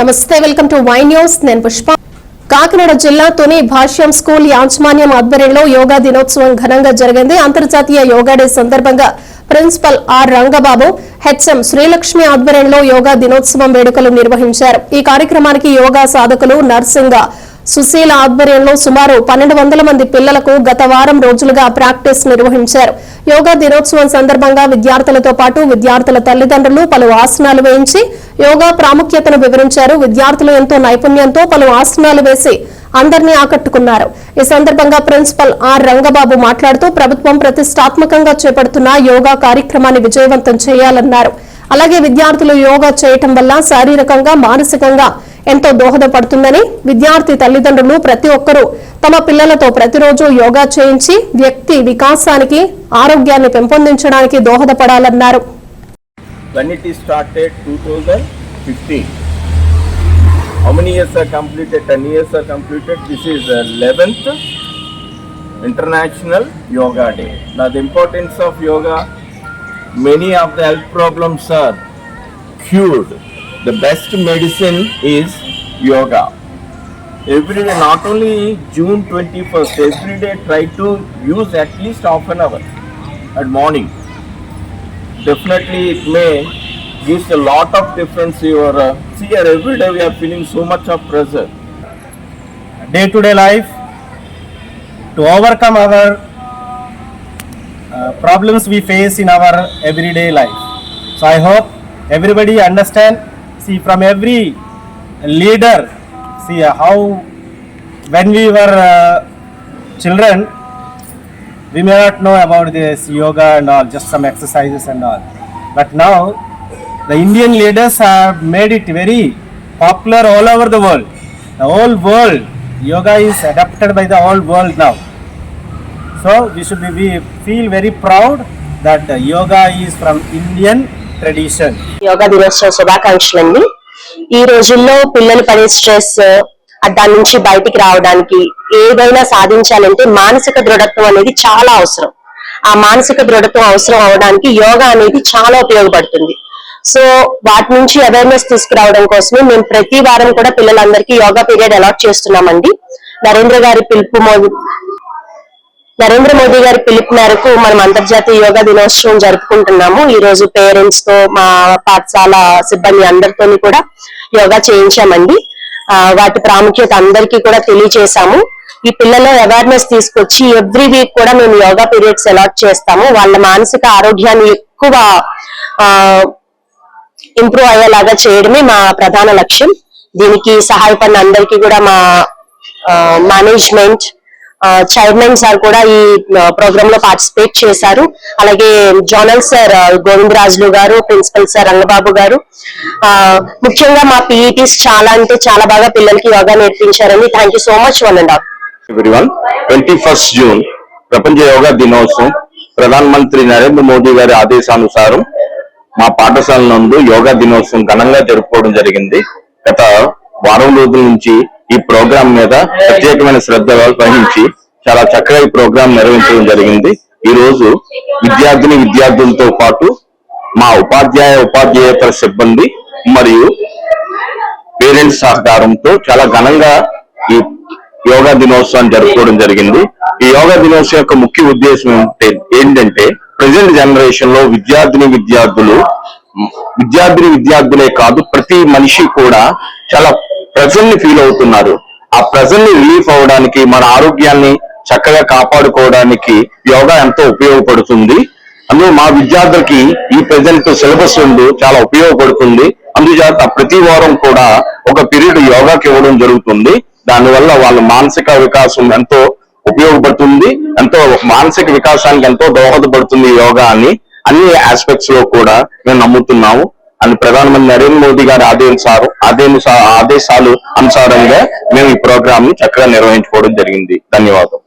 నమస్తే, welcome to Y news. నేను పుష్ప. కాకినాడ జిల్లా తుని భాష్యం స్కూల్ యాజమాన్యం ఆధ్వర్యంలో యోగా దినోత్సవం ఘనంగా జరిగింది. అంతర్జాతీయ యోగా డే సందర్భంగా principal R Rangababu, HM Srilakshmi ఆధ్వర్యంలో యోగా దినోత్సవం వేడుకలు నిర్వహించారు. ఈ కార్యక్రమానికి యోగా సాధకులు నర్సింగ సుశీల ఆధ్వర్యంలో సుమారు 1200 మంది పిల్లలకు గత వారం రోజులుగా ప్రాక్టీస్ నిర్వహించారు. యోగా దినోత్సవం సందర్భంగా విద్యార్థులతో పాటు విద్యార్థుల తల్లిదండ్రులు పలు ఆసనాలు వేయించి యోగా ప్రాముఖ్యతను వివరించారు. విద్యార్థులు ఎంతో నైపుణ్యంతో పలు ఆసనాలు వేసి అందరినీ ఆకట్టుకున్నారు. ఈ సందర్భంగా ప్రిన్సిపల్ ఆర్ రంగబాబు మాట్లాడుతూ ప్రభుత్వం ప్రతిష్టాత్మకంగా చేపడుతున్న యోగా కార్యక్రమాన్ని విజయవంతం చేయాలన్నారు. అలాగే విద్యార్థులు యోగా చేయటం వల్ల శారీరకంగా, మానసికంగా ఎంతో దోహదపడుతుందని, విద్యార్థి తల్లిదండ్రులు ప్రతి ఒక్కరూ తమ పిల్లలతో ప్రతిరోజు యోగా చేయించి వ్యక్తి వికాసానికి, ఆరోగ్యాన్ని పెంపొందించడానికి దోహదపడాలన్నారు. When it is started 2015. How many years are completed? 10 years are completed. This is the 11th International Yoga Day. Now the importance of yoga, many of the health problems are cured. The best medicine is yoga. Every day, not only June 21st, every day try to use at least half an hour at morning. Definitely it may gives a lot of difference. Your see here, every day we are feeling so much of pressure. Day to day life, to overcome our problems we face in our everyday life. So I hope everybody understand. See, from every leader, see how when we were children, we may not know about this yoga and all, just some exercises and all. But now the Indian leaders have made it very popular all over the world. The whole world, yoga is adopted by the whole world now. So we feel very proud that the yoga is from Indian tradition. Yoga దినోత్సవ శుభాకాంక్షలండి. ఈ రోజుల్లో పిల్లలు పడే stress, దాని నుంచి బయటికి రావడానికి, ఏదైనా సాధించాలంటే మానసిక దృఢత్వం అనేది చాలా అవసరం. ఆ మానసిక దృఢత్వం అవసరం అవడానికి యోగా అనేది చాలా ఉపయోగపడుతుంది. సో వాటి నుంచి అవేర్నెస్ తీసుకురావడం కోసమే మేము ప్రతి వారం కూడా పిల్లలందరికీ యోగా పీరియడ్ అలాట్ చేస్తున్నామండి. నరేంద్ర మోదీ గారి పిలుపు మేరకు మనం అంతర్జాతీయ యోగా దినోత్సవం జరుపుకుంటున్నాము. ఈ రోజు పేరెంట్స్ తో, మా పాఠశాల సిబ్బంది అందరితో కూడా యోగా చేయించామండి. వాటి ప్రాముఖ్యత అందరికీ కూడా తెలియచేశాము. ఈ పిల్లల అవేర్నెస్ తీసుకొచ్చి ఎవ్రీ వీక్ కూడా మేము యోగా పీరియడ్స్ అలాట్ చేస్తాము. వాళ్ళ మానసిక ఆరోగ్యాన్ని ఎక్కువ ఇంప్రూవ్ అయ్యేలాగా చేయడమే మా ప్రధాన లక్ష్యం. దీనికి సహాయపడిన అందరికీ కూడా మా మేనేజ్మెంట్, చైర్మన్ సార్ కూడా ఈ ప్రోగ్రామ్ లో పార్టిసిపేట్ చేశారు. అలాగే జోనల్ సార్ గోవిందరాజులు గారు, ప్రిన్సిపల్ సార్ రంగబాబు గారు, ముఖ్యంగా మా పీఈటీస్ చాలా అంటే చాలా బాగా పిల్లలకి యోగా నేర్పించారని. Thank you so much one and all. Everyone, 21st June ప్రపంచ యోగా దినోత్సవం ప్రధానమంత్రి నరేంద్ర మోదీ గారి ఆదేశానుసారం మా పాఠశాల నందు యోగా దినోత్సవం ఘనంగా జరుపుకోవడం జరిగింది. గత వారం రోజుల నుంచి ఈ ప్రోగ్రాం మీద ప్రత్యేకమైన శ్రద్ధ వహించి చాలా చక్కగా ఈ ప్రోగ్రాం నిర్వహించడం జరిగింది. ఈ రోజు విద్యార్థులతో పాటు మా ఉపాధ్యాయేతర సిబ్బంది మరియు పేరెంట్స్ సహకారంతో చాలా ఘనంగా ఈ యోగా దినోత్సవాన్ని జరుపుకోవడం జరిగింది. ఈ యోగా దినోత్సవం యొక్క ముఖ్య ఉద్దేశం ఏంటంటే ప్రజెంట్ జనరేషన్ లో విద్యార్థులే కాదు, ప్రతి మనిషి కూడా చాలా ప్రెజర్ ని ఫీల్ అవుతున్నారు. ఆ ప్రెజర్ ని రిలీఫ్ అవ్వడానికి, మన ఆరోగ్యాన్ని చక్కగా కాపాడుకోవడానికి యోగా ఎంతో ఉపయోగపడుతుంది. అందులో మా విద్యార్థులకి ఈ ప్రెజెంట్ సిలబస్ చాలా ఉపయోగపడుతుంది. అందుచేత ప్రతి వారం కూడా ఒక పీరియడ్ యోగాకి ఇవ్వడం జరుగుతుంది. దానివల్ల వాళ్ళ మానసిక వికాసం ఎంతో ఉపయోగపడుతుంది, ఎంతో మానసిక వికాసానికి ఎంతో దోహదపడుతుంది యోగా అని అన్ని ఆస్పెక్ట్స్ లో కూడా మేము నమ్ముతున్నాము. అని ప్రధానమంత్రి నరేంద్ర మోదీ గారి ఆదేశాలు అనుసారంగా మేము ఈ ప్రోగ్రామ్ ని చక్కగా నిర్వహించుకోవడం జరిగింది. ధన్యవాదాలు.